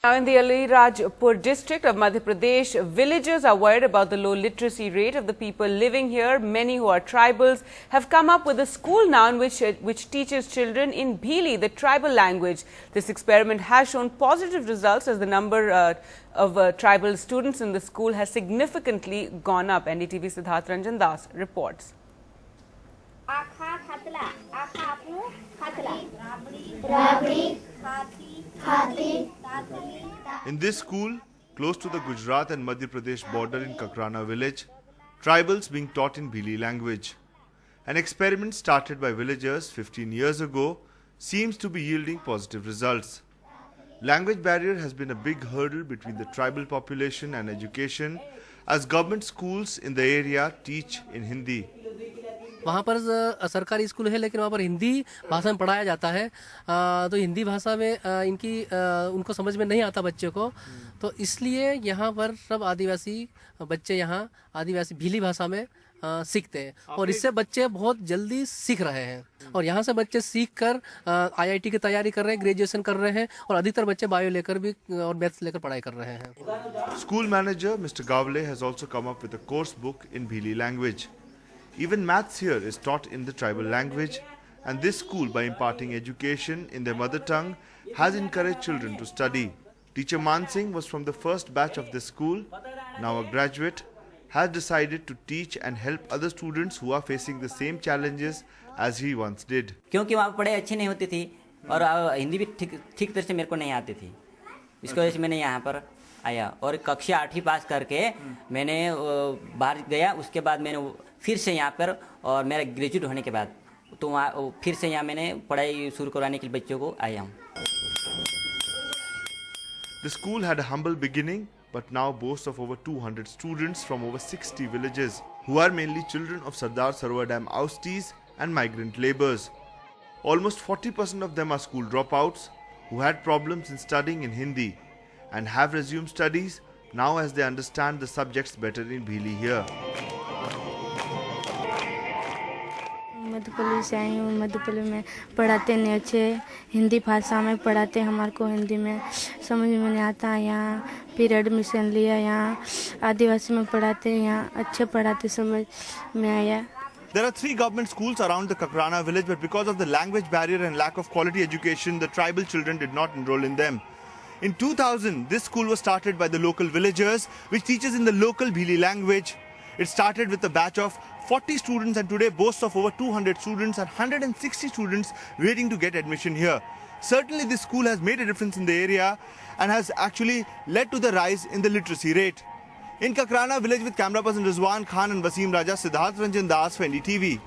Now, in the Alirajpur district of Madhya Pradesh, villagers are worried about the low literacy rate of the people living here. Many who are tribals have come up with a school now in which teaches children in Bhili, the tribal language. This experiment has shown positive results as the number of tribal students in the school has significantly gone up. NDTV Siddharth Ranjan Das reports. In this school, close to the Gujarat and Madhya Pradesh border in Kakrana village, tribals being taught in Bhili language. An experiment started by villagers 15 years ago seems to be yielding positive results. Language barrier has been a big hurdle between the tribal population and education, as government schools in the area teach in Hindi. वहाँ पर सरकारी school है लेकिन वहाँ पर हिंदी भाषा में पढ़ाया जाता है, तो हिंदी भाषा में उनको समझ में नहीं आता बच्चे को, तो इसलिए यहाँ पर सब आदिवासी बच्चे यहाँ आदिवासी भीली भाषा में सीखते हैं और इससे बच्चे बहुत जल्दी सीख रहे हैं और यहाँ से बच्चे सीख कर IIT की तैयारी कर रहे हैं, ग्रेजुएशन कर रहे हैं और अधिकतर बच्चे बायो लेकर भी और मैथ्स लेकर पढ़ाई कर रहे हैं. School manager Mr. Gavle has also come up with a course book in Bhili language. Even maths here is taught in the tribal language, and this school, by imparting education in their mother tongue, has encouraged children to study. Teacher Man Singh was from the first batch of this school, now a graduate, has decided to teach and help other students who are facing the same challenges as he once did. क्योंकि वहाँ पढ़ाई अच्छी नहीं होती थी और हिंदी भी ठीक तरह से मेरे को नहीं आती थी, इसकी वजह से मैंने यहाँ पर आया और कक्षा 8वीं पास करके मैंने बाहर गया. उसके बाद मैंने फिर से यहाँ पर और मेरा ग्रेजुएट होने के बाद तो वहाँ फिर से यहाँ मैंने पढ़ाई शुरू करवाने के लिए बच्चों को आया हूँ. The school had a humble beginning, but now boasts of over 200 students from over 60 villages, who are mainly children of Sardar Sarovar Dam ousties and migrant labours. Almost 40% of them are school dropouts who had problems in studying in Hindi and have resumed studies now as they understand the subjects better in Bhili here. Madhya Pradesh से आई हूँ. मध्य प्रदेश में पढ़ाते नहीं अच्छे, हिंदी भाषा में पढ़ाते, हमारे को हिंदी में समझ में नहीं आता. यहाँ फिर एडमिशन लिया, यहाँ आदिवासी में पढ़ाते, यहाँ अच्छे पढ़ाते, समझ में आया. There are 3 government schools around the Kakrana village, but because of the language barrier and lack of quality education, the tribal children did not enroll in them. In 2000, this school was started by the local villagers, which teaches in the local Bhili language. It started with a batch of 40 students and today boasts of over 200 students and 160 students waiting to get admission here. Certainly this school has made a difference in the area and has actually led to the rise in the literacy rate. In Kakrana village with camera person Rizwan Khan and Wasim Raja, Siddharth Ranjan Das for NDTV.